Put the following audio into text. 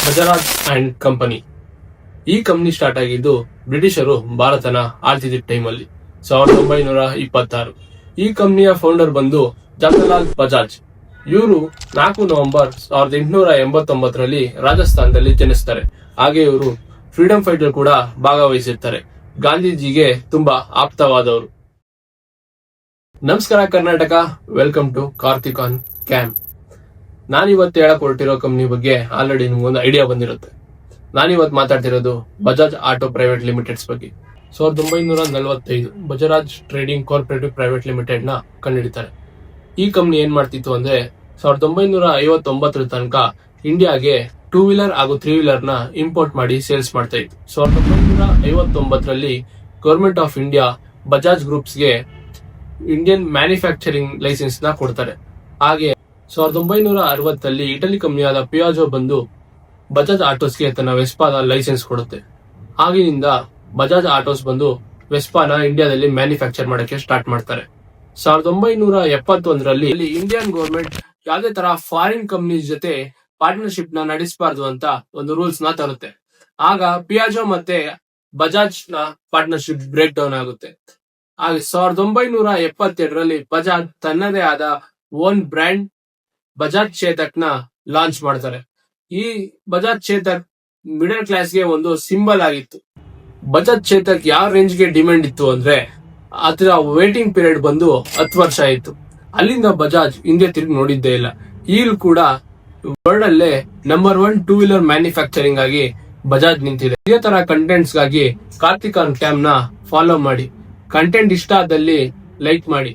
Bajaj and company. ಈ company start ಆಗಿದ್ದು ಬ್ರಿಟಿಷರು ಭಾರತನ ಆಳ್ತಿದ್ದ ಟೈಮಲ್ಲಿ 1926. ಈ ಕಂಪನಿಯ ಫೌಂಡರ್ ಬಂದು ಜವಾಹರ್ಲಾಲ್ ಬಜಾಜ್. ಇವರು 4 ನವೆಂಬರ್ 1889ರಲ್ಲಿ ರಾಜಸ್ಥಾನದಲ್ಲಿ ಜನಿಸ್ತಾರೆ. ಹಾಗೆ ಇವರು ಫ್ರೀಡಂ ಫೈಟರ್ ಕೂಡ ಭಾಗವಹಿಸಿರ್ತಾರೆ. ಗಾಂಧೀಜಿಗೆ ತುಂಬಾ ಆಪ್ತವಾದವರು. ನಮಸ್ಕಾರ Karnataka, welcome to Karthik on cam. ನಾನಿವತ್ತು ಹೇಳಕ್ ಹೊರಟಿರೋ ಕಂಪ್ನಿ ಬಗ್ಗೆ ಆಲ್ರೆಡಿ ನಿಮ್ಗೊಂದು ಐಡಿಯಾ ಬಂದಿರುತ್ತೆ. ನಾನಿವತ್ತು ಮಾತಾಡ್ತಿರೋದು ಬಜಾಜ್ ಆಟೋ ಪ್ರೈವೇಟ್ ಲಿಮಿಟೆಡ್ಸ್ ಬಗ್ಗೆ. 1945 Bajaj trading cooperative private limited ನ ಕಂಡುಹಿಡಿತಾರೆ. ಈ ಕಂಪ್ನಿ ಏನ್ ಮಾಡ್ತಿತ್ತು ಅಂದ್ರೆ 1959 ತನಕ ಇಂಡಿಯಾಗೆ 2 ವೀಲರ್ ಹಾಗೂ 3 ವೀಲರ್ ನ ಇಂಪೋರ್ಟ್ ಮಾಡಿ ಸೇಲ್ಸ್ ಮಾಡ್ತಾ ಇತ್ತು. 1959ರಲ್ಲಿ government of India Bajaj groups ಗೆ ಇಂಡಿಯನ್ ಮ್ಯಾನುಫ್ಯಾಕ್ಚರಿಂಗ್ ಲೈಸೆನ್ಸ್ ನ ಕೊಡ್ತಾರೆ. ಹಾಗೆ 1960ರಲ್ಲಿ ಇಟಲಿ ಕಂಪನಿಯಾದ ಪಿಯಾಜೋ ಬಂದು ಬಜಾಜ್ ಆಟೋಸ್ಗೆ ತನ್ನ ವೆಸ್ಪಾದ ಲೈಸೆನ್ಸ್ ಕೊಡುತ್ತೆ. ಆಗಿನಿಂದ ಬಜಾಜ್ ಆಟೋಸ್ ಬಂದು ವೆಸ್ಪಾನ ಇಂಡಿಯಾದಲ್ಲಿ ಮ್ಯಾನುಫ್ಯಾಕ್ಚರ್ ಮಾಡಕ್ಕೆ ಸ್ಟಾರ್ಟ್ ಮಾಡ್ತಾರೆ. 1971ರಲ್ಲಿ ಇಂಡಿಯನ್ ಗವರ್ಮೆಂಟ್ ಯಾವುದೇ ತರ ಫಾರಿನ್ ಕಂಪನೀಸ್ ಜೊತೆ ಪಾರ್ಟ್ನರ್ಶಿಪ್ ನ ನಡೆಸಬಾರ್ದು ಅಂತ ಒಂದು ರೂಲ್ಸ್ ನ ತರುತ್ತೆ. ಆಗ ಪಿಯಾಜೋ ಮತ್ತೆ ಬಜಾಜ್ ನ ಪಾರ್ಟ್ನರ್ಶಿಪ್ ಬ್ರೇಕ್ ಡೌನ್ ಆಗುತ್ತೆ. ಹಾಗೆ 1972ರಲ್ಲಿ ಬಜಾಜ್ ತನ್ನದೇ ಆದ ಓನ್ ಬ್ರ್ಯಾಂಡ್ ಬಜಾಜ್ ಚೇತಕ್ ನ ಲಾಂಚ್ ಮಾಡ್ತಾರೆ. ಈ ಬಜಾಜ್ ಚೇತಕ್ ಮಿಡಲ್ ಕ್ಲಾಸ್ಗೆ ಒಂದು ಸಿಂಬಲ್ ಆಗಿತ್ತು. ಬಜಾಜ್ ಚೇತಕ್ ಯಾವ ರೇಂಜ್ ಗೆ ಡಿಮ್ಯಾಂಡ್ ಇತ್ತು ಅಂದ್ರೆ ಅದರ ವೇಟಿಂಗ್ ಪೀರಿಯಡ್ ಬಂದು 10 ವರ್ಷ ಆಯಿತು. ಅಲ್ಲಿಂದ ಬಜಾಜ್ ಹಿಂದೆ ತಿರುಗಿ ನೋಡಿದ್ದೇ ಇಲ್ಲ. ಈಗಲೂ ಕೂಡ ವರ್ಲ್ಡ್ ಅಲ್ಲೇ ನಂಬರ್ 1 2 ವೀಲರ್ ಮ್ಯಾನುಫ್ಯಾಕ್ಚರಿಂಗ್ ಆಗಿ ಬಜಾಜ್ ನಿಂತಿದೆ. ಇದೇ ತರ ಕಂಟೆಂಟ್ಸ್ ಗಾಗಿ ಕಾರ್ತಿಕ್ ಆನ್ ಕ್ಯಾಮ್ ನ ಫಾಲೋ ಮಾಡಿ. ಕಂಟೆಂಟ್ ಇಷ್ಟ ಆದಲ್ಲಿ ಲೈಕ್ ಮಾಡಿ.